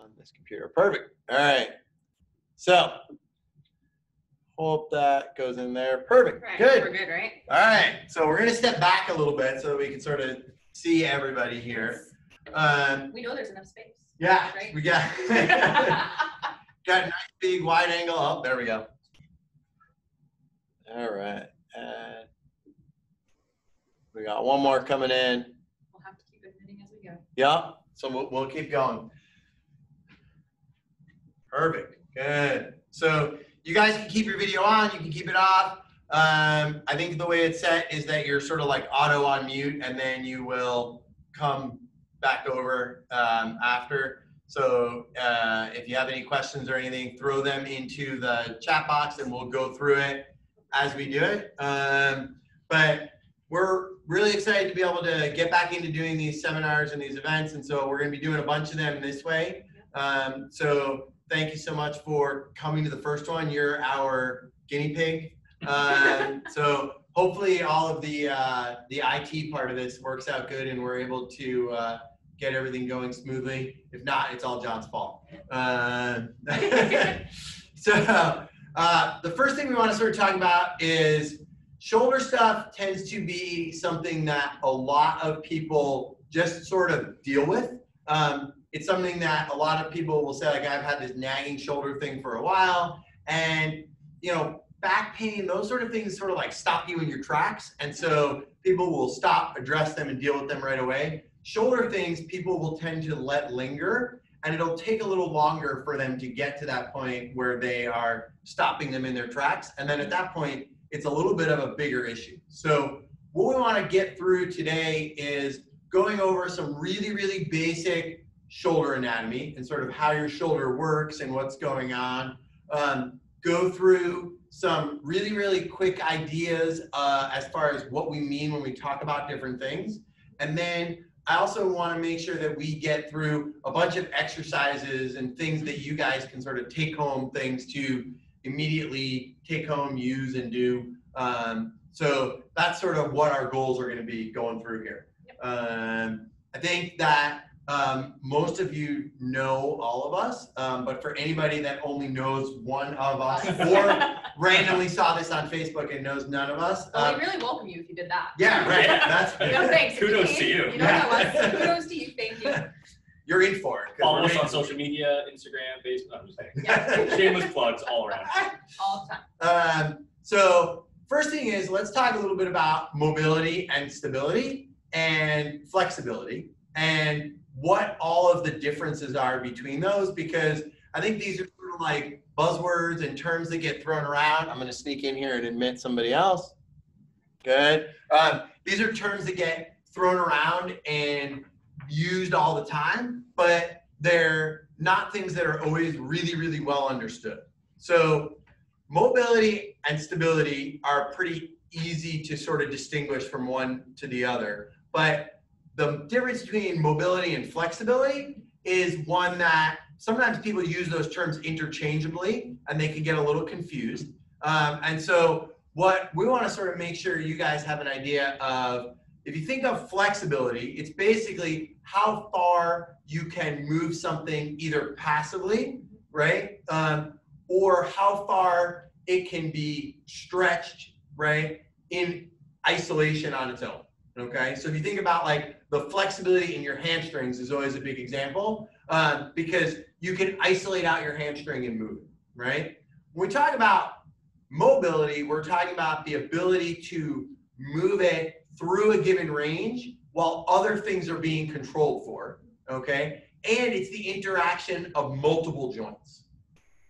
on this computer. Perfect. All right. So hope that goes in there. Perfect. Right. Good. We're good, right? All right. So we're going to step back a little bit so that we can sort of see everybody here. We know there's enough space. Yeah. Right? We got, got a nice big wide angle. Oh, there we go. All right. And we got one more coming in. We'll have to keep admitting as we go. Yeah. So we'll keep going. Perfect. Good. So you guys can keep your video on. You can keep it off. I think the way it's set is that you're sort of like auto on mute, and then you will come back over after. So if you have any questions or anything, throw them into the chat box, and we'll go through it as we do it. But we're really excited to be able to get back into doing these seminars and these events, and so we're going to be doing a bunch of them this way. So thank you so much for coming to the first one. You're our guinea pig. So hopefully all of the IT part of this works out good, and we're able to get everything going smoothly. If not, it's all John's fault. So the first thing we want to start talking about is shoulder stuff tends to be something that a lot of people just sort of deal with. It's something that a lot of people will say, like, I've had this nagging shoulder thing for a while, and back pain, those sort of things sort of like stop you in your tracks, and so people will stop, address them, and deal with them right away. Shoulder things, people will tend to let linger, and it'll take a little longer for them to get to that point where they are stopping them in their tracks, and then at that point, it's a little bit of a bigger issue. So what we want to get through today is going over some really, really basic shoulder anatomy and sort of how your shoulder works and what's going on. Go through some really, really quick ideas as far as what we mean when we talk about different things. And then I also want to make sure that we get through a bunch of exercises and things that you guys can sort of take home things to immediately take home, use, and do. So that's sort of what our goals are going to be going through here. I think that most of you know all of us, but for anybody that only knows one of us or randomly saw this on Facebook and knows none of us. Well, we really welcome you if you did that. Yeah, right. That's thanks. Kudos to you. You don't know us. Kudos to you. Thank you. You're in for it. Follow us on social media, Instagram, Facebook. I'm just kidding. Yeah. Shameless plugs all around. All the time. So first thing is, let's talk a little bit about mobility and stability and flexibility and what all of the differences are between those, because I think these are sort of like buzzwords and terms that get thrown around. I'm going to sneak in here and admit somebody else. Good. These are terms that get thrown around and used all the time, but they're not things that are always really, really well understood. So mobility and stability are pretty easy to sort of distinguish from one to the other, but the difference between mobility and flexibility is one that sometimes people use those terms interchangeably and they can get a little confused. And so what we want to sort of make sure you guys have an idea of, if you think of flexibility, it's basically how far you can move something either passively, right? Or how far it can be stretched, right, in isolation on its own. Okay, so if you think about like the flexibility in your hamstrings is always a big example, because you can isolate out your hamstring and move it, right? When we talk about mobility, we're talking about the ability to move it through a given range while other things are being controlled for, okay? And it's the interaction of multiple joints.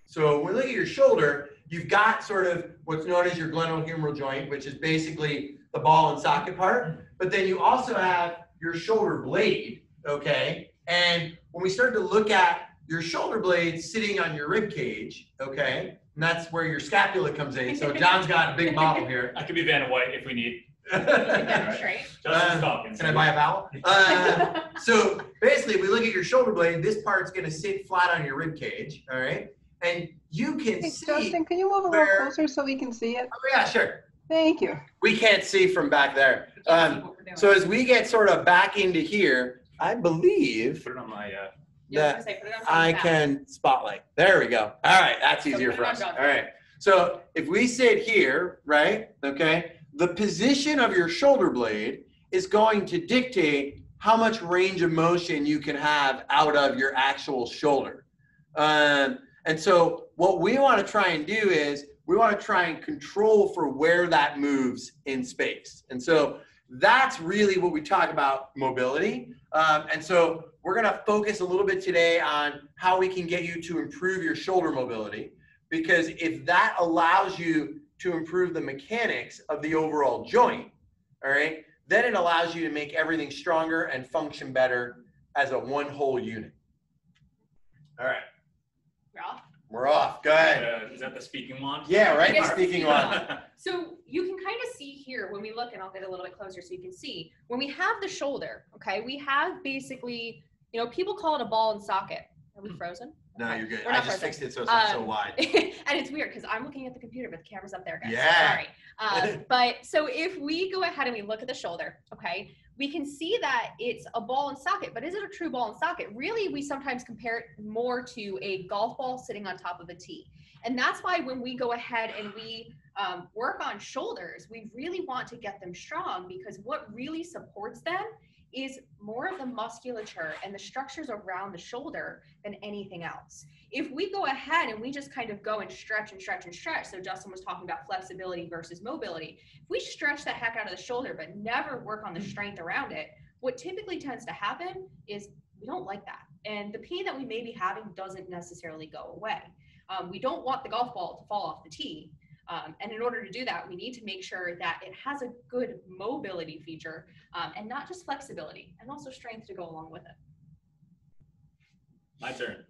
So when we look at your shoulder, you've got sort of what's known as your glenohumeral joint, which is basically the ball and socket part, but then you also have your shoulder blade, okay? And when we start to look at your shoulder blade sitting on your rib cage, okay, and that's where your scapula comes in. So John's got a big model here. I could be Vanna White if we need. Demonstrate. Can I buy a vowel? So basically, if we look at your shoulder blade, this part's going to sit flat on your rib cage, all right? And you can see. Justin, can you move a little closer so we can see it? Oh, yeah, sure. Thank you. We can't see from back there. So as we get sort of back into here, I believe. Put it on my. that I can spotlight. There we go. All right, that's easier for us. All right. So if we sit here, right, okay, the position of your shoulder blade is going to dictate how much range of motion you can have out of your actual shoulder. And so what we want to try and do is we want to try and control for where that moves in space. And so that's really what we talk about mobility. And so we're going to focus a little bit today on how we can get you to improve your shoulder mobility, because if that allows you to improve the mechanics of the overall joint, all right, then it allows you to make everything stronger and function better as a one whole unit. All right. We're off. We're off. Go ahead. Is that the speaking wand? Yeah, right. The speaking wand. So you can kind of see here when we look, and I'll get a little bit closer so you can see, when we have the shoulder, okay, we have basically, you know, people call it a ball and socket. Are we frozen? No, Okay. you're good. We're I not just frozen. fixed it so it's not so wide. And it's weird because I'm looking at the computer, but the camera's up there, guys. Yeah. Sorry. But so if we go ahead and we look at the shoulder, okay, we can see that it's a ball and socket, but is it a true ball and socket? Really, we sometimes compare it more to a golf ball sitting on top of a tee. And that's why when we go ahead and we work on shoulders, we really want to get them strong, because what really supports them is more of the musculature and the structures around the shoulder than anything else. If we go ahead and we just kind of go and stretch and stretch and stretch, so Justin was talking about flexibility versus mobility, if we stretch the heck out of the shoulder but never work on the strength around it, what typically tends to happen is we don't like that. And the pain that we may be having doesn't necessarily go away. We don't want the golf ball to fall off the tee. And in order to do that, we need to make sure that it has a good mobility feature and not just flexibility, and also strength to go along with it. My turn.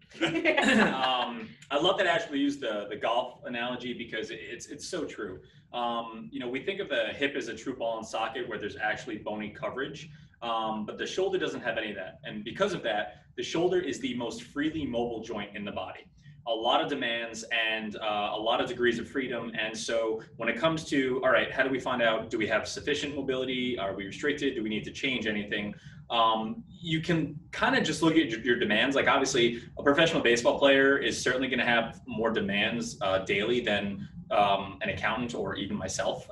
I love that Ashley used the golf analogy, because it's so true. You know, we think of the hip as a true ball and socket where there's actually bony coverage, but the shoulder doesn't have any of that. And because of that, the shoulder is the most freely mobile joint in the body. A lot of demands and a lot of degrees of freedom. And so when it comes to, all right, how do we find out, do we have sufficient mobility? Are we restricted? Do we need to change anything? You can kind of just look at your demands. Like obviously a professional baseball player is certainly going to have more demands daily than an accountant or even myself.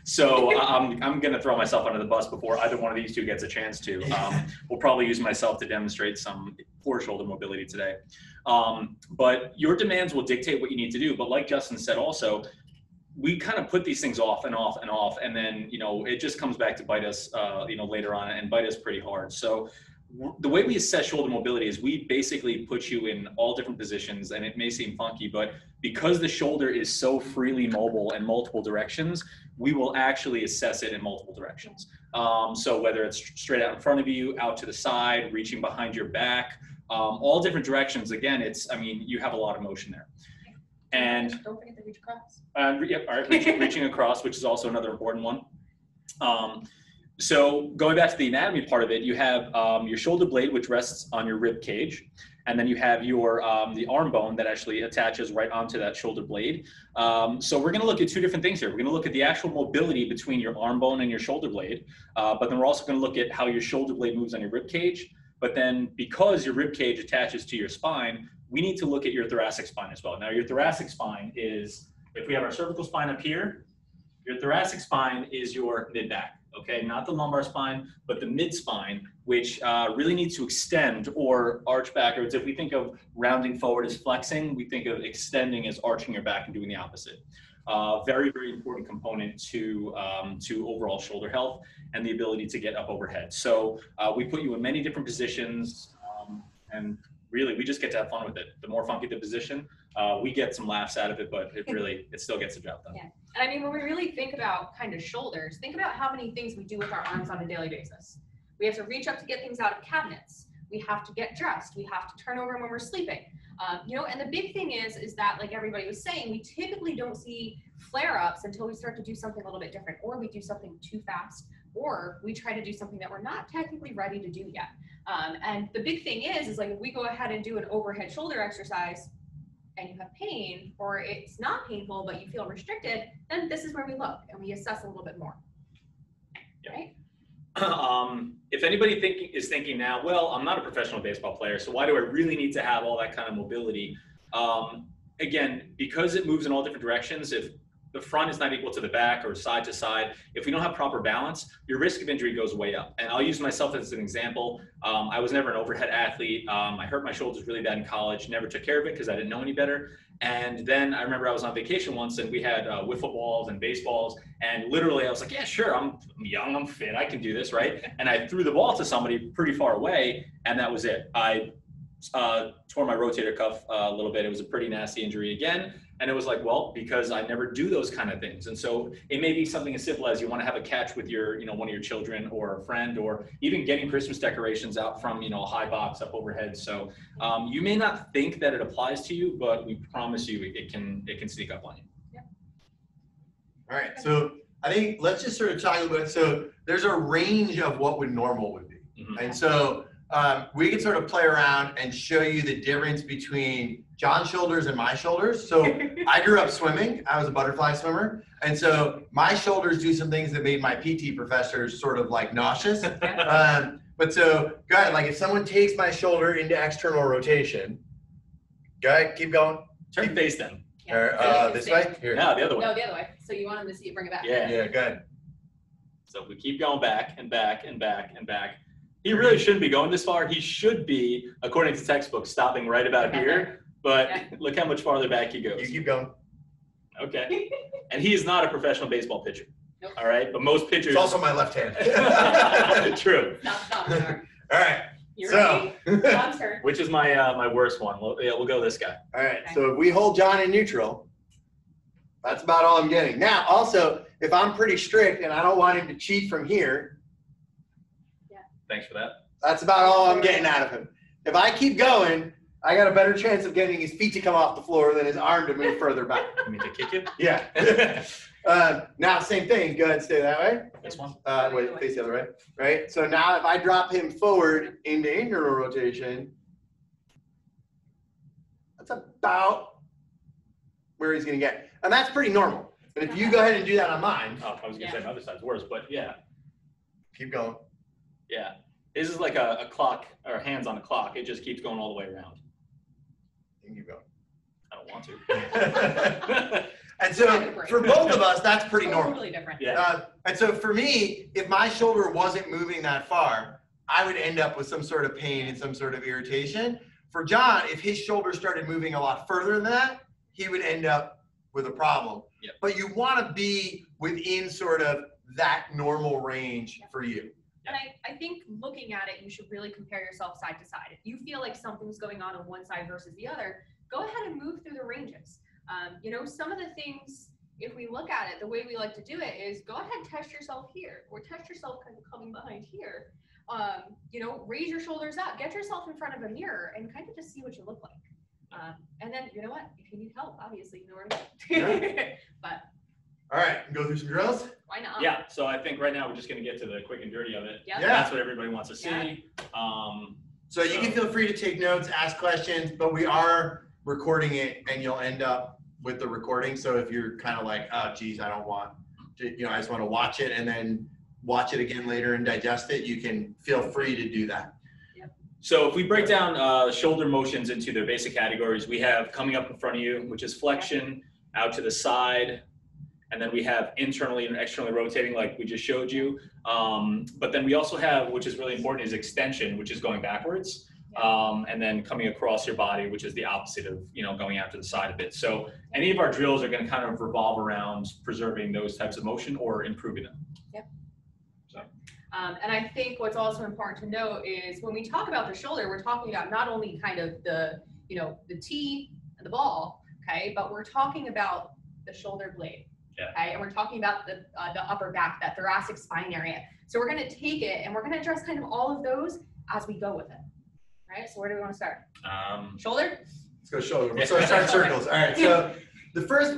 So I'm going to throw myself under the bus before either one of these two gets a chance to. We'll probably use myself to demonstrate some poor shoulder mobility today. But your demands will dictate what you need to do. But like Justin said also, we kind of put these things off and off and off, and then, you know, it just comes back to bite us, you know, later on, and bite us pretty hard. So the way we assess shoulder mobility is we basically put you in all different positions, and it may seem funky, but because the shoulder is so freely mobile in multiple directions, we will actually assess it in multiple directions. So whether it's straight out in front of you, out to the side, reaching behind your back, all different directions. Again, it's, I mean, you have a lot of motion there. And don't forget to reach across. Yep, all right, reaching across, which is also another important one. So going back to the anatomy part of it, you have your shoulder blade, which rests on your rib cage, and then you have your the arm bone that actually attaches right onto that shoulder blade. So we're going to look at two different things here. We're going to look at the actual mobility between your arm bone and your shoulder blade, but then we're also going to look at how your shoulder blade moves on your rib cage. But then because your rib cage attaches to your spine, we need to look at your thoracic spine as well. Now your thoracic spine is, if we have our cervical spine up here, your thoracic spine is your mid-back, okay? Not the lumbar spine, but the mid-spine, which really needs to extend or arch backwards. If we think of rounding forward as flexing, we think of extending as arching your back and doing the opposite. Very, very important component to overall shoulder health and the ability to get up overhead. So we put you in many different positions, and really, we just get to have fun with it. The more funky the position, we get some laughs out of it, but it still gets the job done. Yeah. And I mean, when we really think about kind of shoulders, think about how many things we do with our arms on a daily basis. We have to reach up to get things out of cabinets. We have to get dressed. We have to turn over when we're sleeping. You know, and the big thing is that, like everybody was saying, we typically don't see flare-ups until we start to do something a little bit different, or we do something too fast, or we try to do something that we're not technically ready to do yet. And the big thing is like if we go ahead and do an overhead shoulder exercise and you have pain, or it's not painful but you feel restricted, then this is where we look and we assess a little bit more. Yep. Right? If anybody is thinking now, well, I'm not a professional baseball player, so why do I really need to have all that kind of mobility? Again, because it moves in all different directions, if the front is not equal to the back or side to side, if we don't have proper balance, your risk of injury goes way up. And I'll use myself as an example. I was never an overhead athlete. I hurt my shoulders really bad in college, never took care of it because I didn't know any better. And then I remember I was on vacation once and we had wiffle balls and baseballs. And literally I was like, yeah, sure, I'm young, I'm fit, I can do this, right? And I threw the ball to somebody pretty far away and that was it. I tore my rotator cuff a little bit. It was a pretty nasty injury again. And it was like, well, because I never do those kind of things. And so it may be something as simple as you want to have a catch with your, one of your children or a friend, or even getting Christmas decorations out from, a high box up overhead. So you may not think that it applies to you, but we promise you it can sneak up on you. Yeah. All right. So I think let's just sort of talk a little bit. So there's a range of what normal would be. Mm-hmm. And so we can sort of play around and show you the difference between John's shoulders and my shoulders. So I grew up swimming. I was a butterfly swimmer. And so my shoulders do some things that made my PT professors sort of like nauseous. But so go ahead, like if someone takes my shoulder into external rotation, go ahead, keep going. Turn face them. Or, this way? Here. No, the other way. No, the other way. So you want them to see it, bring it back. Yeah. Yeah, go ahead. So we keep going back and back and back and back. He really shouldn't be going this far. He should be, according to textbooks, stopping right about here. But look how much farther back he goes. You keep going. Okay. And he is not a professional baseball pitcher. Nope. All right. But most pitchers. It's also my left hand. True. Stop. All right. You So, ready? John's turn. Which is my my worst one. We'll go this guy. all right. Okay. So if we hold John in neutral, that's about all I'm getting. Now, also, if I'm pretty strict and I don't want him to cheat from here, Thanks for that. that's about all I'm getting out of him. If I keep going, I got a better chance of getting his feet to come off the floor than his arm to move further back. You mean to kick you? Yeah. Now, same thing. Go ahead and stay that way. This one? Wait, face the other way. Right? So now if I drop him forward into internal rotation, that's about where he's going to get. And that's pretty normal. But if you go ahead and do that on mine, Oh, I was going to say my other side's worse, but yeah. keep going. Yeah. This is like a clock or hands on a clock. It just keeps going all the way around. You can keep going. I don't want to. And so for both of us, that's pretty normal. Totally different. Yeah. And so for me, if my shoulder wasn't moving that far, I would end up with some sort of pain and some sort of irritation. For John, if his shoulder started moving a lot further than that, he would end up with a problem. Yep. But you want to be within sort of that normal range for you. And I think looking at it, you should really compare yourself side to side. If you feel like something's going on one side versus the other, go ahead and move through the ranges. Some of the things, if we look at it, the way we like to do it is go ahead and test yourself here, or test yourself kind of coming behind here. Raise your shoulders up, get yourself in front of a mirror and kind of just see what you look like. And then, you know what, if you need help, obviously, you know where to go. But All right, go through some drills. why not? Yeah. So I think right now we're just going to get to the quick and dirty of it. Yep. Yeah. That's what everybody wants to see. Yeah. So you can feel free to take notes, ask questions, but we are recording it and you'll end up with the recording. So if you're kind of like, oh, geez, I don't want to, I just want to watch it and then watch it again later and digest it, you can feel free to do that. So if we break down shoulder motions into their basic categories, we have coming up in front of you, which is flexion, out to the side, and then we have internally and externally rotating like we just showed you. But then we also have, which is really important, is extension, which is going backwards, and then coming across your body, which is the opposite of, going out to the side a bit. So any of our drills are going to kind of revolve around preserving those types of motion or improving them. Yep. So. And I think what's also important to note is when we talk about the shoulder, we're talking about not only kind of the tee and the ball, okay, but we're talking about the shoulder blade. Yeah. Okay, and we're talking about the upper back, that thoracic spine area. So we're going to take it and we're going to address kind of all of those as we go with it. Right. So where do we want to start? Shoulder. Let's go shoulder. So start circles. All right. So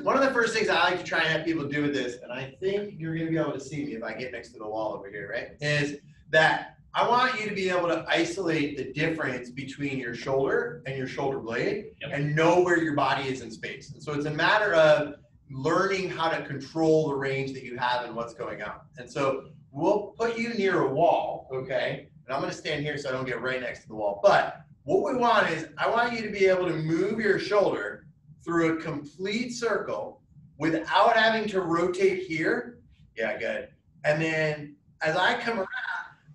one of the first things I like to try and have people do with this, and I think you're going to be able to see me if I get next to the wall over here, right? Is that I want you to be able to isolate the difference between your shoulder and your shoulder blade and know where your body is in space. And so it's a matter of learning how to control the range that you have and what's going on. And so we'll put you near a wall, okay? And I'm gonna stand here so I don't get right next to the wall. But what we want is, I want you to be able to move your shoulder through a complete circle without having to rotate here. Yeah, good. And then as I come around,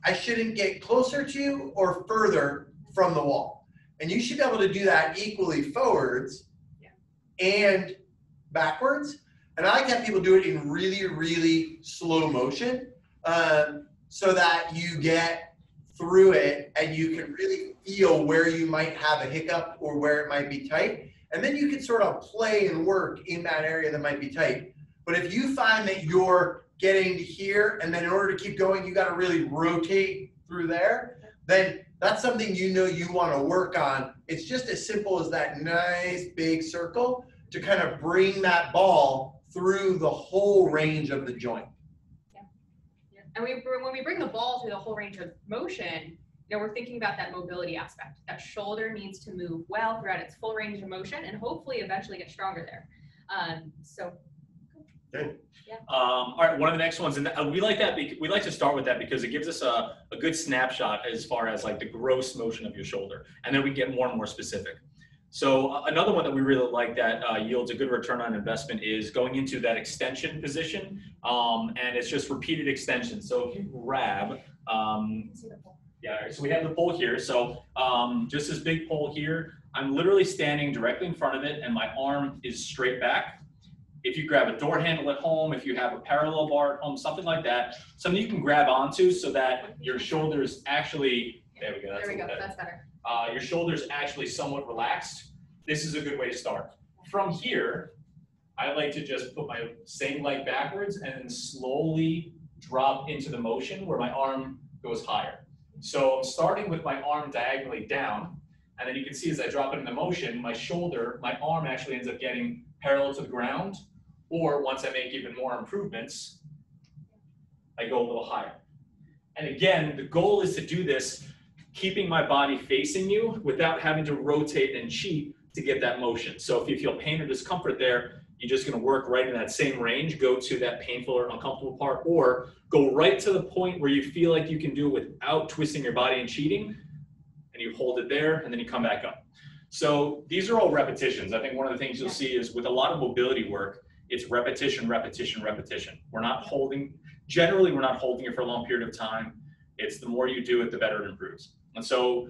I shouldn't get closer to or further from the wall. And you should be able to do that equally forwards and backwards. And I like to have people do it in really, really slow motion so that you get through it and you can really feel where you might have a hiccup or where it might be tight. And then you can sort of play and work in that area that might be tight. But if you find that you're getting to here and then in order to keep going, you got to really rotate through there, then that's something you know you want to work on. It's just as simple as that nice big circle to kind of bring that ball through the whole range of the joint. Yeah. And when we bring the ball through the whole range of motion, you know, we're thinking about that mobility aspect. That shoulder needs to move well throughout its full range of motion and hopefully eventually get stronger there. So Good. Yeah. All right, one of the next ones, and we like that. We like to start with that because it gives us a good snapshot as far as like the gross motion of your shoulder, and then we get more and more specific. So another one that we really like that yields a good return on investment is going into that extension position, and it's just repeated extension. So if you grab, yeah, so we have the pole here. So just this big pole here, I'm literally standing directly in front of it, and my arm is straight back. If you grab a door handle at home, if you have a parallel bar at home, something like that, something you can grab onto so that your shoulders actually, there we go, that's, there we go. That's better. Your shoulders actually somewhat relaxed. This is a good way to start. From here, I like to just put my same leg backwards and then slowly drop into the motion where my arm goes higher. So I'm starting with my arm diagonally down, and then you can see as I drop it into motion, my arm actually ends up getting parallel to the ground. Or once I make even more improvements, I go a little higher. And again, the goal is to do this keeping my body facing you without having to rotate and cheat to get that motion. So if you feel pain or discomfort there, you're just going to work right in that same range, go to that painful or uncomfortable part, or go right to the point where you feel like you can do it without twisting your body and cheating, and you hold it there, and then you come back up. So these are all repetitions. I think one of the things you'll see is with a lot of mobility work, it's repetition, repetition, repetition. Generally, we're not holding it for a long period of time. It's the more you do it, the better it improves. And so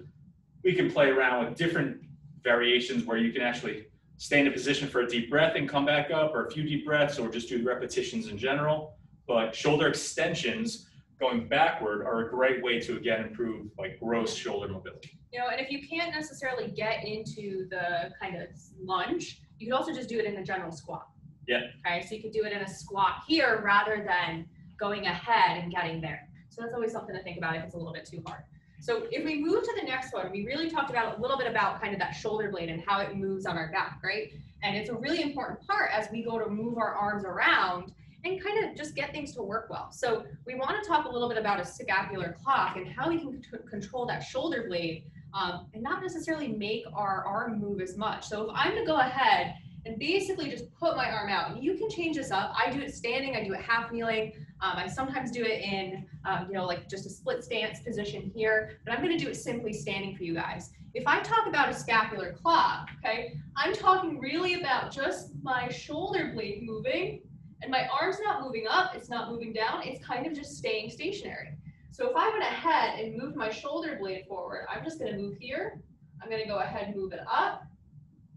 we can play around with different variations where you can actually stay in a position for a deep breath and come back up, or a few deep breaths, or just do the repetitions in general. But shoulder extensions going backward are a great way to, again, improve like gross shoulder mobility. You know, and if you can't necessarily get into the kind of lunge, you can also just do it in a general squat. Yeah. Okay, so you could do it in a squat here rather than going ahead and getting there. So that's always something to think about if it's a little bit too hard. So if we move to the next one, we really talked about a little bit about kind of that shoulder blade and how it moves on our back, right? And it's a really important part as we go to move our arms around and kind of just get things to work well. So we want to talk a little bit about a scapular clock and how we can control that shoulder blade and not necessarily make our arm move as much. So if I'm going to go ahead and basically just put my arm out, and you can change this up. I do it standing, I do it half kneeling. I sometimes do it in, you know, like just a split stance position here, but I'm going to do it simply standing for you guys. If I talk about a scapular clock, okay, I'm talking really about just my shoulder blade moving, and my arm's not moving up, it's not moving down, it's kind of just staying stationary. So if I went ahead and moved my shoulder blade forward, I'm just going to move here. I'm going to go ahead and move it up,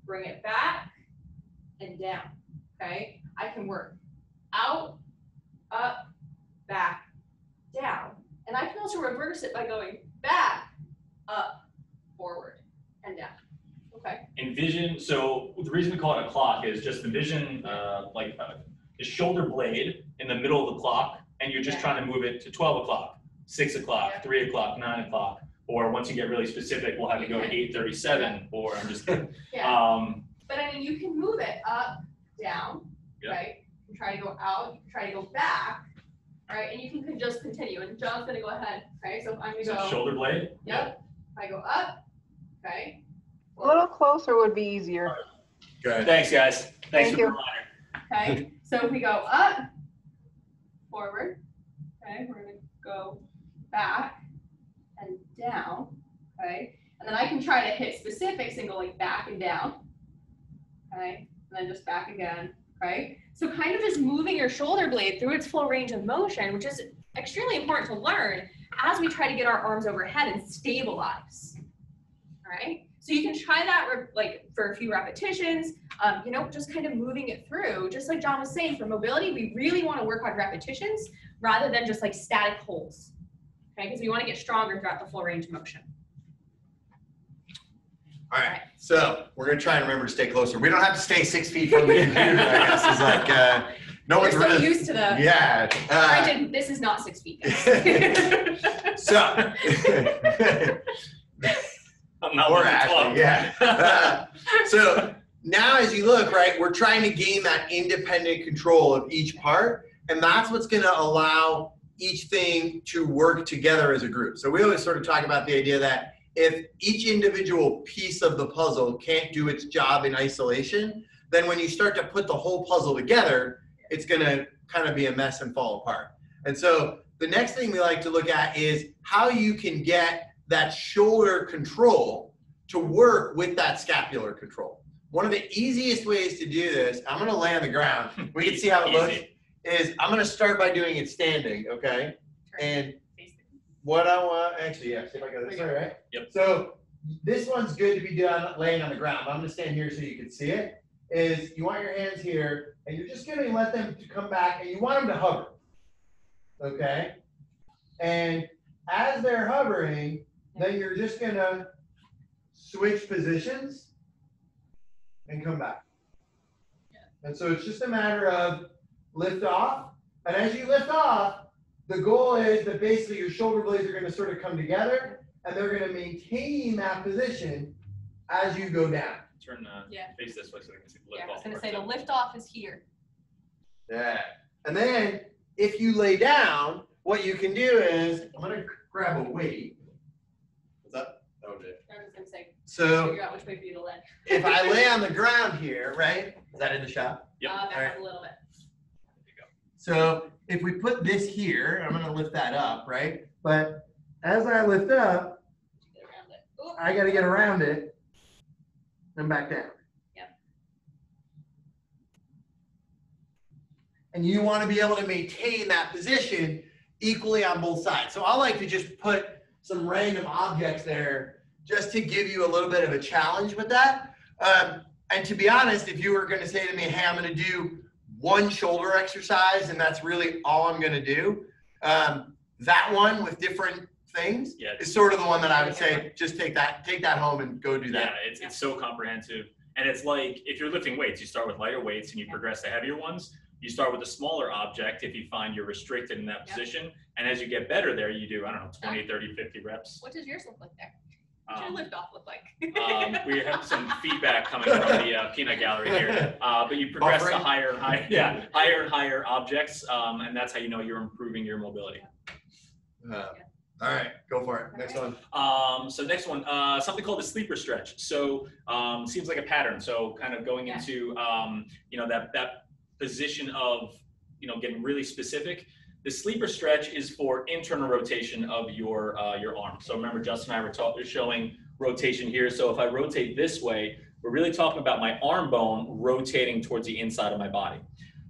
bring it back, and down, okay? I can work out, up, back, down. And I can also reverse it by going back, up, forward, and down, okay? Envision, so the reason we call it a clock is just envision the shoulder blade in the middle of the clock, and you're just trying to move it to 12 o'clock, 6 o'clock, 3 o'clock, 9 o'clock, or once you get really specific, we'll have you go to 8:37, or I'm just kidding. But I mean, you can move it up, down, right? You can try to go out, you can try to go back, right? And you can just continue. And John's gonna go ahead, okay? So I'm gonna go. Shoulder blade? Yep. If I go up, okay. A little closer would be easier. Good. Thanks, guys. Thanks Thank for the you. reminder. Okay. So if we go up, forward, okay, we're gonna go back and down, okay? And then I can try to hit specifics and go like back and down, okay? And then just back again, right? So kind of just moving your shoulder blade through its full range of motion, which is extremely important to learn as we try to get our arms overhead and stabilize, all right? So you can try that like for a few repetitions, you know, just kind of moving it through. Just like John was saying, for mobility, we really want to work on repetitions rather than just like static holds, okay? Because we want to get stronger throughout the full range of motion. All right, so we're gonna try and remember to stay closer. We don't have to stay 6 feet from the computer, I guess. It's like, no one's We're so really used to the, yeah. granted, this is not 6 feet, guys. So, I'm not or one to Ashley, talk. yeah. So now as you look, right, we're trying to gain that independent control of each part, and that's what's gonna allow each thing to work together as a group. So we always sort of talk about the idea that if each individual piece of the puzzle can't do its job in isolation, then when you start to put the whole puzzle together, it's gonna kind of be a mess and fall apart. And so the next thing we like to look at is how you can get that shoulder control to work with that scapular control. One of the easiest ways to do this, I'm gonna lay on the ground. We can see how it looks, is I'm gonna start by doing it standing, okay? And what I want, actually, yeah, see if I got this way, right? Yep. So this one's good to be done laying on the ground. I'm gonna stand here so you can see it. Is you want your hands here, and you're just gonna let them come back, and you want them to hover, okay? And as they're hovering, then you're just gonna switch positions and come back. And so it's just a matter of lift off, and as you lift off, the goal is that basically your shoulder blades are going to sort of come together, and they're going to maintain that position as you go down. Turn face this way so we can see the lift Yeah, I was off. gonna say the lift off is here. Yeah. And then if you lay down, what you can do is, I'm going to grab a weight. What's up? Oh, dude. I was gonna say, So figure out which way for you to land. if I lay on the ground here, right? Is that in the shot? Yep. Back All right. up a little bit. So if we put this here, I'm going to lift that up, right? But as I lift up, Get around it. Oop. I got to get around it and back down. Yeah. And you want to be able to maintain that position equally on both sides. So I like to just put some random objects there just to give you a little bit of a challenge with that. And to be honest, if you were going to say to me, hey, I'm going to do one shoulder exercise and that's really all I'm going to do, that one with different things is sort of the one that I would say just take that home and go do that. Yeah, it's so comprehensive. And it's like if you're lifting weights, you start with lighter weights and you progress to heavier ones. You start with a smaller object if you find you're restricted in that position. And as you get better there, you do, I don't know, 20, 30, 50 reps. What does yours look like there? What's your lift off look like? We have some feedback coming from the peanut gallery here. But you progress to higher and higher objects. And that's how you know you're improving your mobility. All right, go for it. Next one. So next one, something called the sleeper stretch. So seems like a pattern. So kind of going into you know, that position of, you know, getting really specific. The sleeper stretch is for internal rotation of your arm. So remember, Justin and I were showing rotation here. So if I rotate this way, we're really talking about my arm bone rotating towards the inside of my body.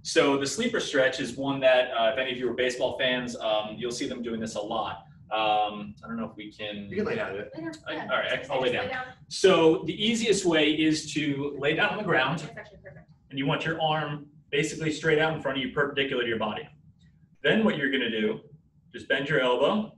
So the sleeper stretch is one that if any of you are baseball fans, you'll see them doing this a lot. I don't know if we can. You can lay down. All right, I'll lay down. So the easiest way is to lay down on the ground, That's actually perfect. and you want your arm basically straight out in front of you, perpendicular to your body. Then what you're gonna do, just bend your elbow,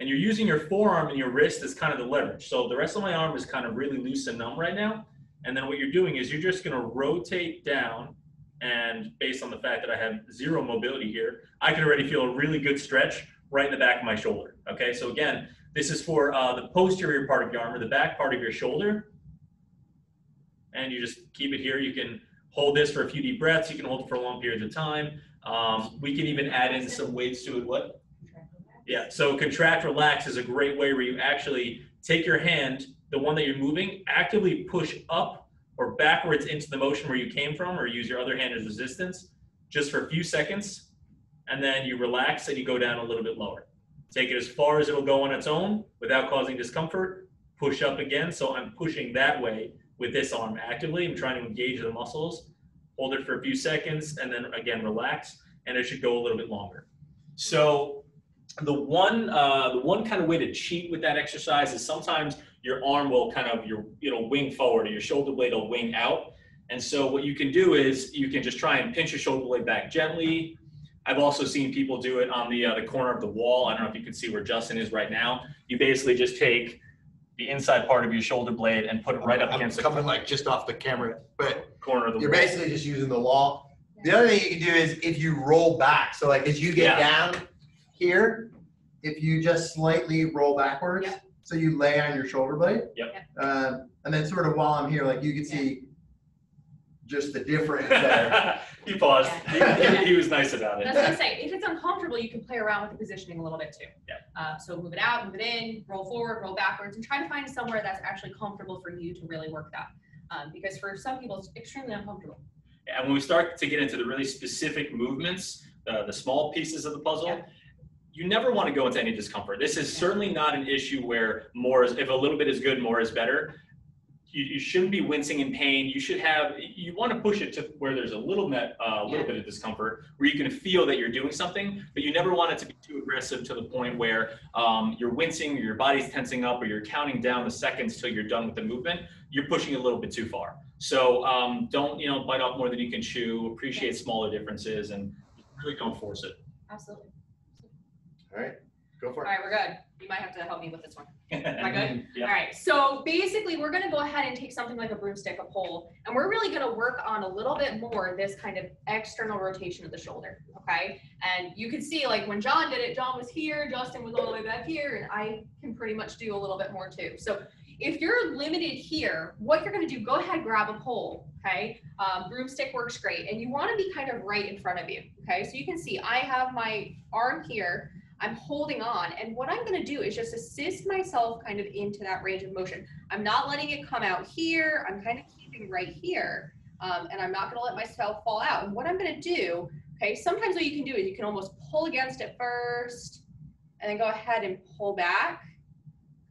and you're using your forearm and your wrist as kind of the leverage. So the rest of my arm is kind of really loose and numb right now. And then what you're doing is you're just gonna rotate down, and based on the fact that I have zero mobility here, I can already feel a really good stretch right in the back of my shoulder. Okay, so again, this is for the posterior part of your arm, or the back part of your shoulder. And you just keep it here. You can hold this for a few deep breaths. You can hold it for long periods of time. We can even add in some weights to it. What? Yeah, so contract, relax is a great way where you actually take your hand, the one that you're moving, actively push up or backwards into the motion where you came from, or use your other hand as resistance just for a few seconds. And then you relax and you go down a little bit lower. Take it as far as it'll go on its own without causing discomfort. Push up again. So I'm pushing that way with this arm actively. I'm trying to engage the muscles. Hold it for a few seconds and then again relax, and it should go a little bit longer. So the one kind of way to cheat with that exercise is sometimes your arm will kind of wing forward, or your shoulder blade will wing out. And so what you can do is you can just try and pinch your shoulder blade back gently. I've also seen people do it on the corner of the wall. I don't know if you can see where Justin is right now. You basically just take the inside part of your shoulder blade and put it right up against the coming like just off the camera, but corner of the wall. You're basically just using the wall. The other thing you can do is if you roll back, so like as you get down here, if you just slightly roll backwards, so you lay on your shoulder blade, and then sort of while I'm here, like you can see just the difference there. He paused. He was nice about it. That's what I'm saying. If it's uncomfortable, you can play around with the positioning a little bit too. So move it out, move it in, roll forward, roll backwards, and try to find somewhere that's actually comfortable for you to really work that. Because for some people, it's extremely uncomfortable. And when we start to get into the really specific movements, the small pieces of the puzzle, you never want to go into any discomfort. This is certainly not an issue where if a little bit is good, more is better. You shouldn't be wincing in pain. You want to push it to where there's a little bit of discomfort, where you can feel that you're doing something, but you never want it to be too aggressive to the point where you're wincing, or your body's tensing up, or you're counting down the seconds till you're done with the movement. You're pushing a little bit too far. So don't bite off more than you can chew. Appreciate smaller differences, and really don't force it. Absolutely. All right, go for it. All right, we're good. You might have to help me with this one. Am I good? Yeah. All right, so basically we're gonna go ahead and take something like a broomstick, a pole, and we're really gonna work on a little bit more this kind of external rotation of the shoulder, okay? And you can see, like when John did it, John was here, Justin was all the way back here, and I can pretty much do a little bit more too. So if you're limited here, what you're gonna do, go ahead, grab a pole, okay? Broomstick works great, and you wanna be kind of right in front of you, okay? So you can see I have my arm here, I'm holding on, and what I'm gonna do is just assist myself kind of into that range of motion. I'm not letting it come out here, I'm kind of keeping right here, and I'm not gonna let myself fall out. And what I'm gonna do, okay, sometimes what you can do is you can almost pull against it first, and then go ahead and pull back,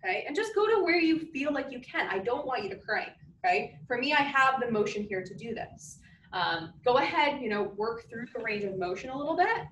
okay? And just go to where you feel like you can. I don't want you to crank, okay? For me, I have the motion here to do this. Go ahead, work through the range of motion a little bit,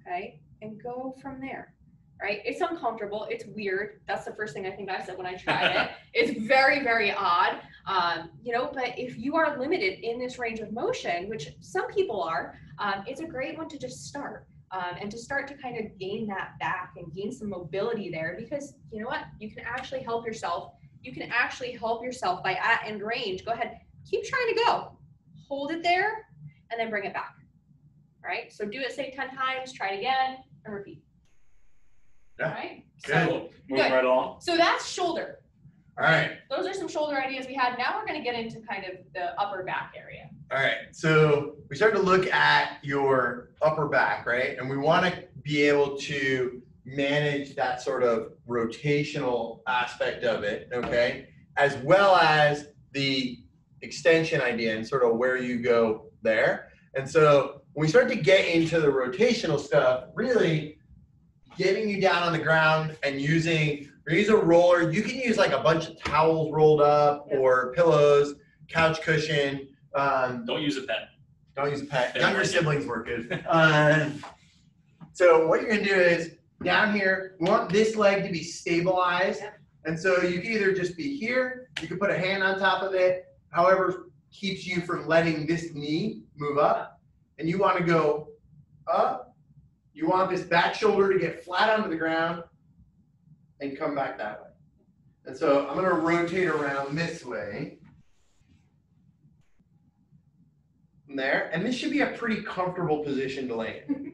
okay? And go from there, right? It's uncomfortable, it's weird. That's the first thing I think I said when I tried it. It's very, very odd, but if you are limited in this range of motion, which some people are, it's a great one to just start. And to start to kind of gain that back and gain some mobility there, because you know what? You can actually help yourself. You can actually help yourself by at end range. Go ahead, keep trying to go. Hold it there, and then bring it back. All right, so do it, say 10 times, try it again, and repeat. Yeah. All right, So moving right along. So that's shoulder. All right. Those are some shoulder ideas we had. Now we're going to get into kind of the upper back area. All right, so we start to look at your upper back, right? And we want to be able to manage that sort of rotational aspect of it, okay? As well as the extension idea and sort of where you go there. And so when we start to get into the rotational stuff, really getting you down on the ground and use a roller. You can use like a bunch of towels rolled up or pillows, couch cushion. Don't use a pen. Don't use a pen. Younger siblings were good. So what you're gonna do is down here, we want this leg to be stabilized. And so you can either just be here, you can put a hand on top of it, however keeps you from letting this knee move up. And you want to go up. You want this back shoulder to get flat onto the ground and come back that way. And so I'm going to rotate around this way. From there. And this should be a pretty comfortable position to land.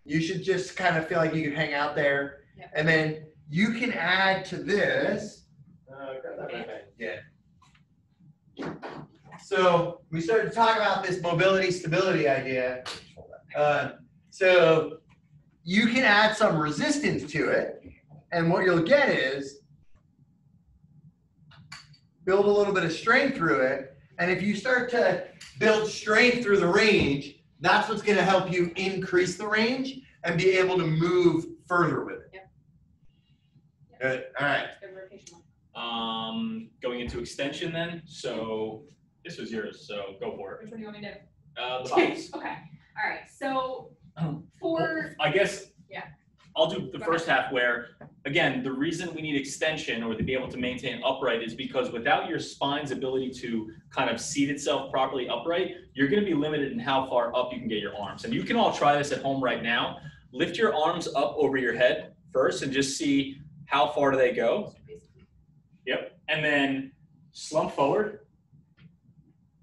You should just kind of feel like you can hang out there. Yep. And then you can add to this. Grab that yeah. So we started to talk about this mobility stability idea. So you can add some resistance to it, and what you'll get is build a little bit of strength through it. And if you start to build strength through the range, that's what's going to help you increase the range and be able to move further with it. Yep. Good. All right. Good rotation. Going into extension then. So this was yours, so go for it. Which one do you want me to do? The box. Okay. All right. So for I guess yeah. I'll do the first half where, again, the reason we need extension or to be able to maintain upright is because without your spine's ability to kind of seat itself properly upright, you're going to be limited in how far up you can get your arms. And you can all try this at home right now. Lift your arms up over your head first and just see how far do they go. Yep. And then slump forward.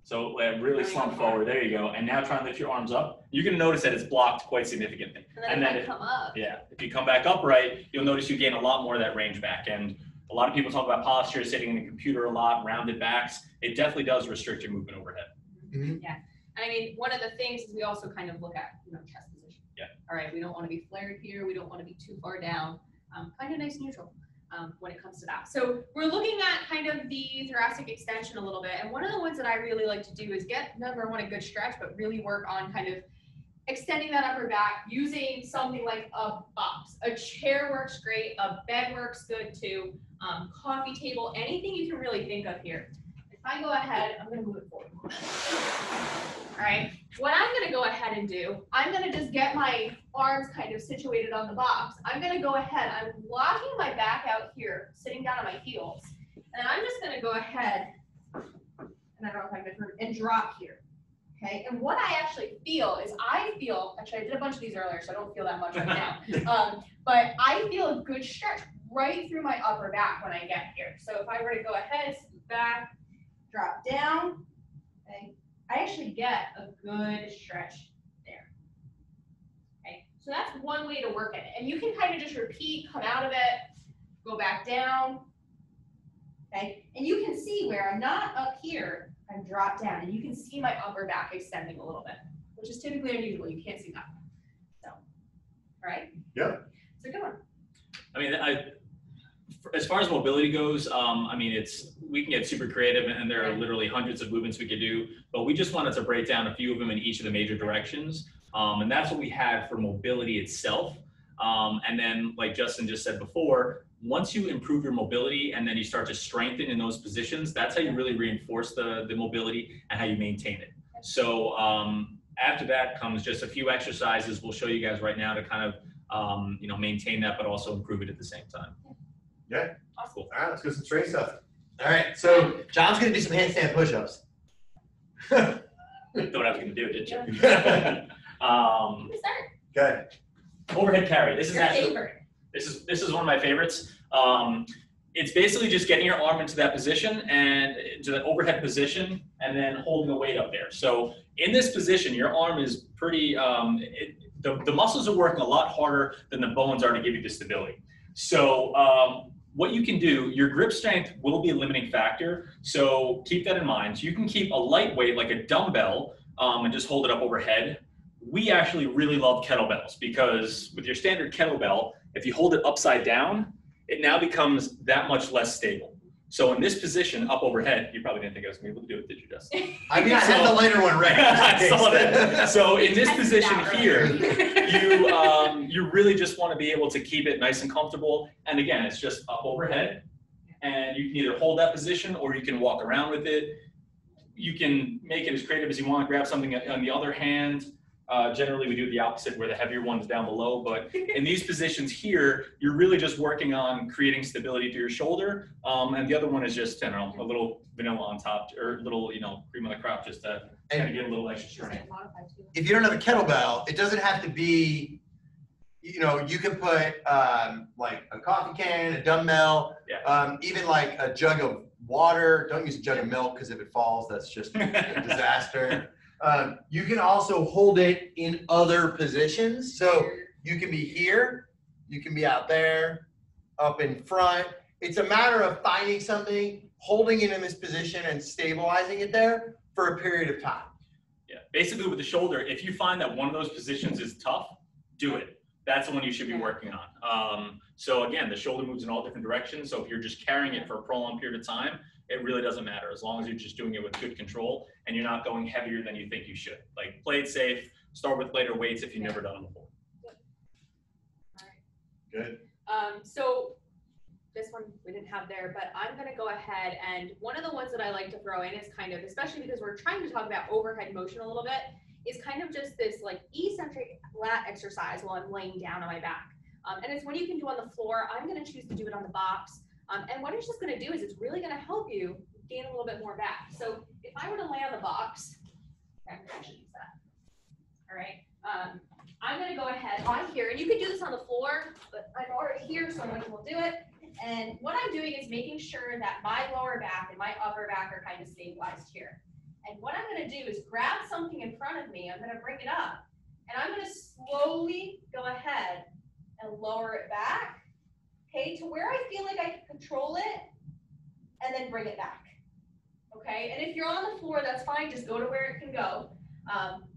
So really slump forward. There you go. And now try and lift your arms up. You're going to notice that it's blocked quite significantly. And then if I come up. Yeah. If you come back upright, you'll notice you gain a lot more of that range back. And a lot of people talk about posture, sitting in the computer a lot, rounded backs. It definitely does restrict your movement overhead. Mm-hmm. Yeah. And I mean, one of the things is we also kind of look at, chest position. Yeah. All right. We don't want to be flared here. We don't want to be too far down. Kind of nice neutral. When it comes to that. So we're looking at kind of the thoracic extension a little bit. And one of the ones that I really like to do is get, number one, a good stretch, but really work on kind of extending that upper back using something like a box. A chair works great. A bed works good too. Coffee table, anything you can really think of here. If I go ahead, I'm going to move it forward. All right. What I'm going to go ahead and do, I'm going to just get my arms kind of situated on the box. I'm going to go ahead. I'm locking my back out here, sitting down on my heels. And I'm just going to go ahead, and I don't know if I can turn, and drop here. Okay. And what I actually feel is actually I did a bunch of these earlier, so I don't feel that much right now. But I feel a good stretch right through my upper back when I get here. So if I were to go ahead, scoot back, drop down, okay, I actually get a good stretch there. Okay, so that's one way to work it. And you can kind of just repeat, come out of it, go back down. Okay, and you can see where I'm not up here, I'm dropped down, and you can see my upper back extending a little bit, which is typically unusual. You can't see that. So, all right? Yeah. It's a good one. I mean, as far as mobility goes, I mean, we can get super creative, and there are literally hundreds of movements we could do, but we just wanted to break down a few of them in each of the major directions. And that's what we had for mobility itself. And then, like Justin just said before, once you improve your mobility and then you start to strengthen in those positions, that's how you really reinforce the mobility and how you maintain it. So after that comes just a few exercises we'll show you guys right now to kind of maintain that, but also improve it at the same time. Yeah. Cool. All right, let's go some strength stuff. All right, so John's going to do some handstand push-ups. Thought I was going to do it, didn't you? Start. Good. Overhead carry. This is Your actually favorite. this is one of my favorites. It's basically just getting your arm into that position and to that overhead position, and then holding the weight up there. So in this position, your arm is pretty. The muscles are working a lot harder than the bones are to give you the stability. So what you can do, your grip strength will be a limiting factor. So keep that in mind. So you can keep a light weight like a dumbbell and just hold it up overhead. We actually really love kettlebells because with your standard kettlebell, if you hold it upside down, it now becomes that much less stable. So in this position, up overhead, you probably didn't think I was going to be able to do it, did you, Justin? I mean, I had the later one ready. I saw that. So in this position here, you really just want to be able to keep it nice and comfortable. And again, it's just up overhead. And you can either hold that position or you can walk around with it. You can make it as creative as you want, grab something on the other hand. Generally, we do the opposite where the heavier one's down below, but in these positions here, you're really just working on creating stability to your shoulder. And the other one is just, I don't know, a little vanilla on top or a little, cream on the crop just to kind of get a little extra strength. If you don't have a kettlebell, it doesn't have to be, you can put like a coffee can, a dumbbell, even like a jug of water. Don't use a jug of milk because if it falls, that's just a disaster. You can also hold it in other positions. So you can be here, you can be out there, up in front. It's a matter of finding something, holding it in this position and stabilizing it there for a period of time. Yeah, basically with the shoulder, if you find that one of those positions is tough, do it. That's the one you should be working on. So again, the shoulder moves in all different directions. So if you're just carrying it for a prolonged period of time, it really doesn't matter as long as you're just doing it with good control and you're not going heavier than you think you should. Like play it safe, start with lighter weights if you've never done it before. Good. So this one we didn't have there, but I'm going to go ahead, and one of the ones that I like to throw in is kind of, especially because we're trying to talk about overhead motion a little bit, is kind of just this like eccentric lat exercise while I'm laying down on my back. And it's one you can do on the floor. I'm going to choose to do it on the box. And what it's just going to do is it's really going to help you gain a little bit more back. So if I were to lay on the box, I should use that. All right. I'm going to go ahead on here, and you can do this on the floor, but I'm already here, so I might as well do it. And what I'm doing is making sure that my lower back and my upper back are kind of stabilized here. And what I'm going to do is grab something in front of me. I'm going to bring it up, and I'm going to slowly go ahead and lower it back, okay, to where I feel like I can control it, and then bring it back, okay? And if you're on the floor, that's fine. Just go to where it can go.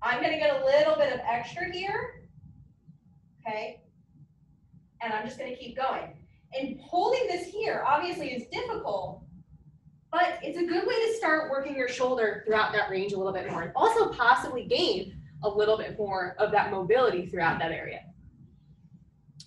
I'm going to get a little bit of extra here, okay? And I'm just going to keep going. And holding this here obviously is difficult, but it's a good way to start working your shoulder throughout that range a little bit more, and also possibly gain a little bit more of that mobility throughout that area.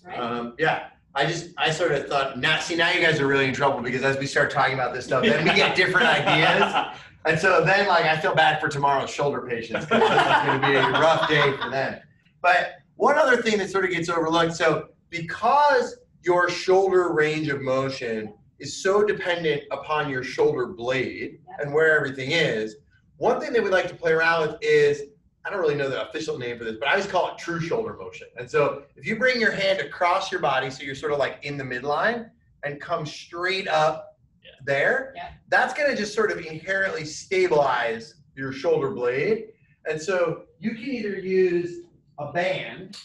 Right? Yeah, I sort of thought, now you guys are really in trouble, because as we start talking about this stuff, then we get different ideas. And so then, like, I feel bad for tomorrow's shoulder patients, because this is going to be a rough day for them. But one other thing that sort of gets overlooked, so because your shoulder range of motion is so dependent upon your shoulder blade and where everything is, one thing that we like to play around with is, I don't really know the official name for this, but I always call it true shoulder motion. And so if you bring your hand across your body, so you're sort of like in the midline, and come straight up there, that's going to just sort of inherently stabilize your shoulder blade. And so you can either use a band,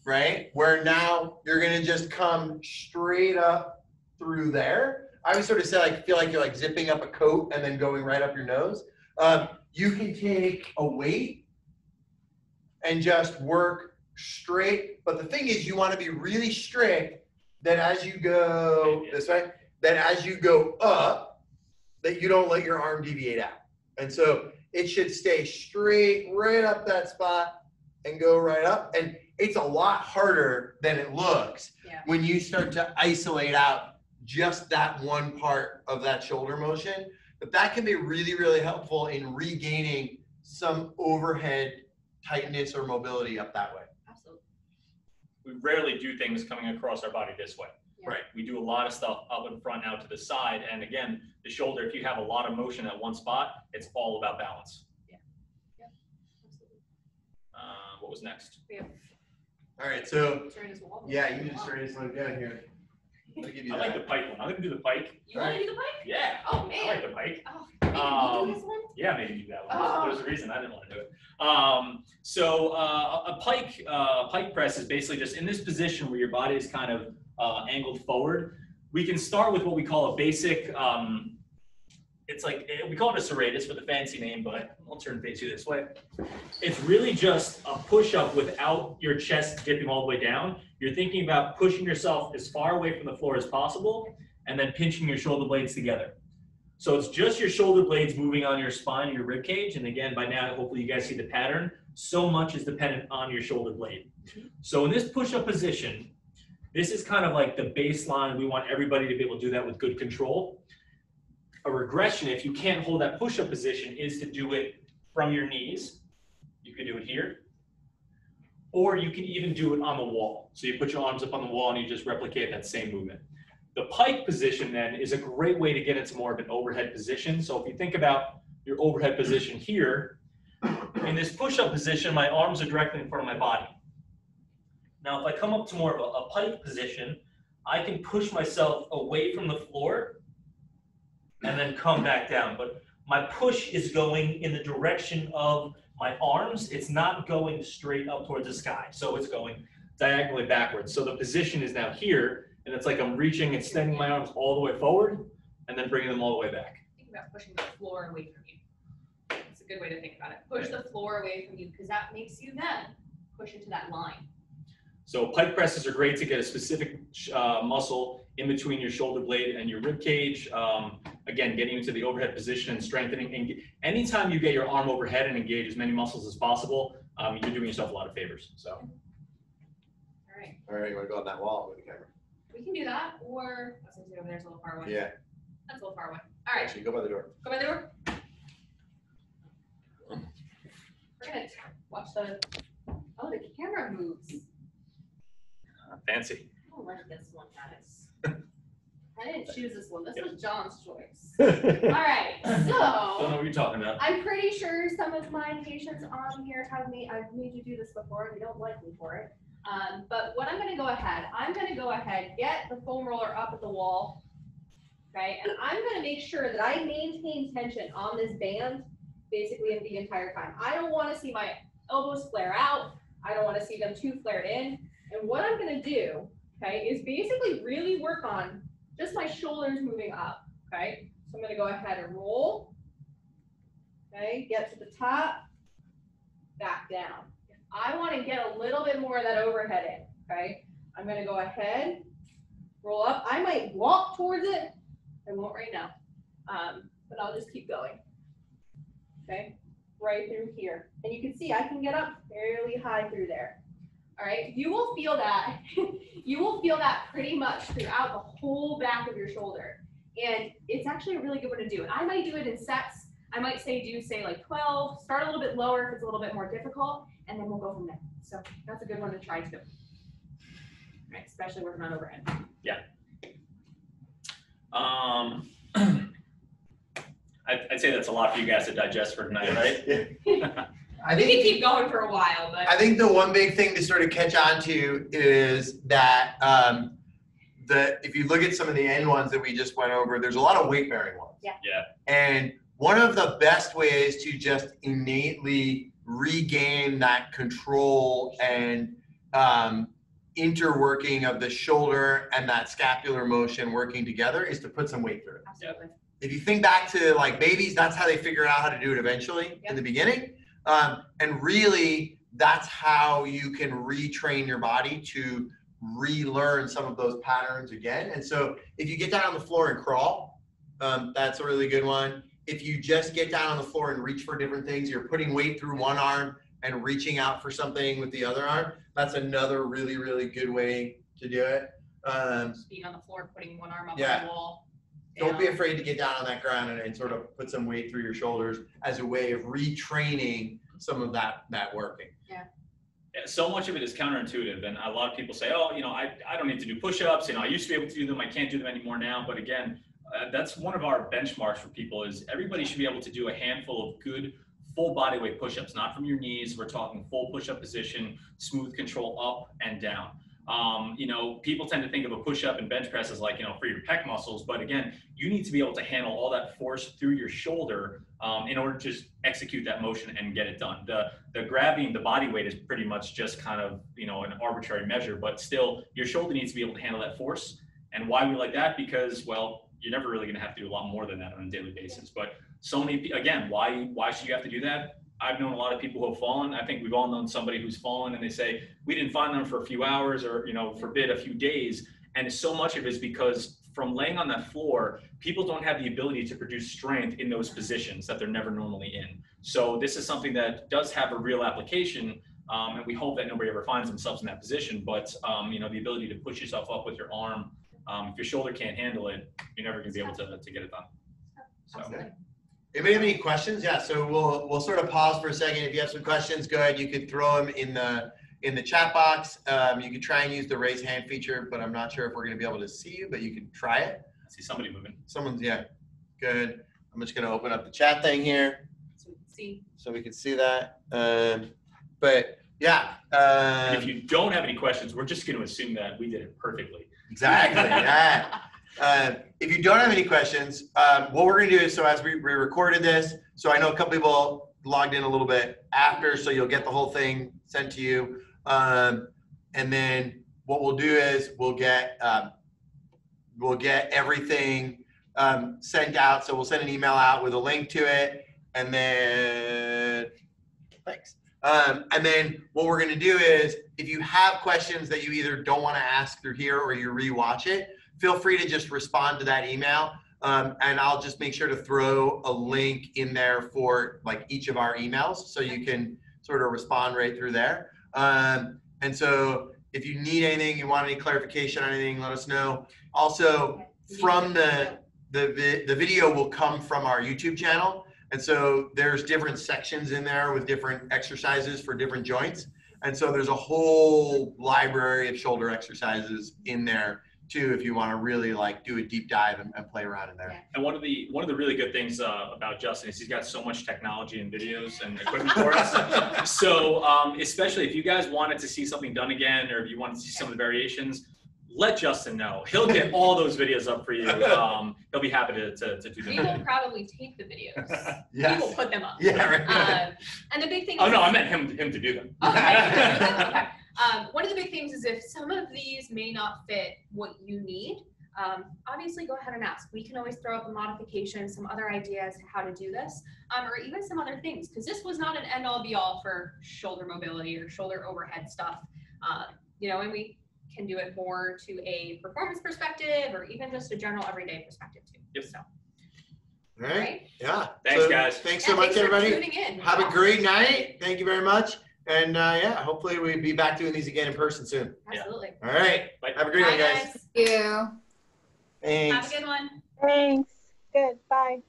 right, where now you're going to just come straight up through there. I always sort of say, like, feel like you're like zipping up a coat and then going right up your nose. You can take a weight and just work straight. But the thing is, you want to be really strict that as you go this way, that as you go up, that you don't let your arm deviate out. And so it should stay straight right up that spot and go right up. And it's a lot harder than it looks when you start to isolate out just that one part of that shoulder motion. But that can be really, really helpful in regaining some overhead tightness or mobility up that way. Absolutely. We rarely do things coming across our body this way. Right. We do a lot of stuff up in front, out to the side. And again, the shoulder, if you have a lot of motion at one spot, it's all about balance. Yeah. Yep. Absolutely. What was next? All right, so yeah, you just raise one down here. I like the pike one. I'm going to do the pike. You want to do the pike? Yeah. Oh, man. I like the pike. Oh, maybe do this one? Yeah, maybe do that one. Oh. There's a reason I didn't want to do it. So a pike press is basically just in this position where your body is kind of angled forward. We can start with what we call a basic, it's like, we call it a serratus for the fancy name, but I'll turn face you this way. It's really just a push-up without your chest dipping all the way down. You're thinking about pushing yourself as far away from the floor as possible and then pinching your shoulder blades together. So it's just your shoulder blades moving on your spine, your rib cage. And again, by now, hopefully you guys see the pattern. So much is dependent on your shoulder blade. So in this push-up position, this is kind of like the baseline. We want everybody to be able to do that with good control. A regression, if you can't hold that push-up position, is to do it from your knees. You can do it here. Or you can even do it on the wall. So you put your arms up on the wall and you just replicate that same movement. The pike position then is a great way to get into more of an overhead position. So if you think about your overhead position here, in this push-up position, my arms are directly in front of my body. Now, if I come up to more of a pike position, I can push myself away from the floor and then come back down. But my push is going in the direction of my arms. It's not going straight up towards the sky. So it's going diagonally backwards. So the position is now here, and it's like I'm reaching, extending my arms all the way forward, and then bringing them all the way back. Think about pushing the floor away from you. It's a good way to think about it. Push the floor away from you, because that makes you then push into that line. So pike presses are great to get a specific muscle in between your shoulder blade and your rib cage. Again, getting into the overhead position and strengthening. And anytime you get your arm overhead and engage as many muscles as possible, you're doing yourself a lot of favors. So. All right. All right, you want to go on that wall with the camera? We can do that, or I was gonna say over there's a little far away. Yeah. That's a little far away. All right. Actually, go by the door. Go by the door. We're gonna watch the. Oh, the camera moves. Fancy. I don't like this one, guys. I didn't choose this one. This was John's choice. Yeah. All right, Don't know so what you're talking about. I'm pretty sure some of my patients on here have I've made you do this before. They don't like me for it. But what I'm going to go ahead, get the foam roller up at the wall. Okay, and I'm going to make sure that I maintain tension on this band basically the entire time. I don't want to see my elbows flare out. I don't want to see them too flared in. And what I'm going to do, okay, is basically really work on just my shoulders moving up, okay? So I'm going to go ahead and roll, okay, get to the top, back down. If I want to get a little bit more of that overhead in, okay, I'm going to go ahead, roll up. I might walk towards it. I won't right now, but I'll just keep going, okay, right through here. And you can see I can get up fairly high through there. All right, you will feel that. You will feel that pretty much throughout the whole back of your shoulder. And it's actually a really good one to do. And I might do it in sets. I might do like 12, start a little bit lower if it's a little bit more difficult, and then we'll go from there. So that's a good one to try too. Right, especially working on overhead. Yeah. I'd say that's a lot for you guys to digest for tonight, right? Yeah. I We think can keep going for a while, but I think the one big thing to sort of catch on to is that if you look at some of the end ones that we just went over, there's a lot of weight bearing ones. Yeah. Yeah. And one of the best ways to just innately regain that control and interworking of the shoulder and that scapular motion working together is to put some weight through it. absolutely. If you think back to like babies, that's how they figure out how to do it eventually in the beginning. And really, that's how you can retrain your body to relearn some of those patterns again. And so if you get down on the floor and crawl, that's a really good one. If you just get down on the floor and reach for different things, you're putting weight through one arm and reaching out for something with the other arm. That's another really, really good way to do it. Just being on the floor, putting one arm up Yeah. on the wall. Don't be afraid to get down on that ground and sort of put some weight through your shoulders as a way of retraining some of that working. Yeah, so much of it is counterintuitive, and a lot of people say, oh, I don't need to do push-ups. I used to be able to do them. I can't do them anymore now. But again, that's one of our benchmarks for people is everybody should be able to do a handful of good full body weight push-ups, not from your knees. We're talking full push-up position, smooth control up and down. People tend to think of a push-up and bench press as like, for your pec muscles. But again, you need to be able to handle all that force through your shoulder in order to just execute that motion and get it done. The gravity and the body weight is pretty much just kind of, an arbitrary measure, but still your shoulder needs to be able to handle that force. And why we like that? Because, well, you're never really going to have to do a lot more than that on a daily basis. But so many, again, why should you have to do that? I've known a lot of people who have fallen. I think we've all known somebody who's fallen and they say, we didn't find them for a few hours or, forbid a few days. And so much of it is because from laying on that floor, people don't have the ability to produce strength in those positions that they're never normally in. So this is something that does have a real application. And we hope that nobody ever finds themselves in that position. But, the ability to push yourself up with your arm, if your shoulder can't handle it, you're never going to be able to get it done. So. Okay. Anybody have any questions? Yeah, so we'll sort of pause for a second. If you have some questions, go ahead. You could throw them in the chat box. You could try and use the raise hand feature, but I'm not sure if we're going to be able to see you, but you can try it. I see somebody moving. Someone's, yeah, good. I'm just going to open up the chat thing here so we can see that. But yeah. And if you don't have any questions, we're just going to assume that we did it perfectly. Exactly. Yeah. If you don't have any questions, what we're going to do is, so as we recorded this, so I know a couple people logged in a little bit after, so you'll get the whole thing sent to you. And then what we'll do is we'll get everything sent out. So we'll send an email out with a link to it, and then thanks. And then what we're going to do is, if you have questions that you either don't want to ask through here or you rewatch it, feel free to just respond to that email. And I'll just make sure to throw a link in there for like each of our emails so you can sort of respond right through there. And so If you need anything, you want any clarification on anything, let us know. Also, from the video will come from our YouTube channel. And so there's different sections in there with different exercises for different joints. And so there's a whole library of shoulder exercises in there too, if you want to really like do a deep dive and play around in there. And one of the really good things about Justin is he's got so much technology and videos and equipment for us. So especially if you guys wanted to see something done again, or if you wanted to see some of the variations, let Justin know. He'll get all those videos up for you. He'll be happy to do them. We will probably take the videos. Yes. We will put them up. Yeah, right. And the big thing Oh is, no, I meant him to do them. okay. One of the big things is if some of these may not fit what you need, obviously go ahead and ask. We can always throw up a modification, some other ideas how to do this, or even some other things, because this was not an end-all be-all for shoulder mobility or shoulder overhead stuff. You know, and we can do it more to a performance perspective or even just a general everyday perspective too. Yep. So, All right. Yeah. Thanks, guys. Thanks so much, everybody. Tuning in. Have a great night. Thank you very much. And yeah, hopefully we'll be back doing these again in person soon. Absolutely. All right. Bye. Have a great one, guys. Thank you. Thanks. Have a good one. Thanks. Good. Bye.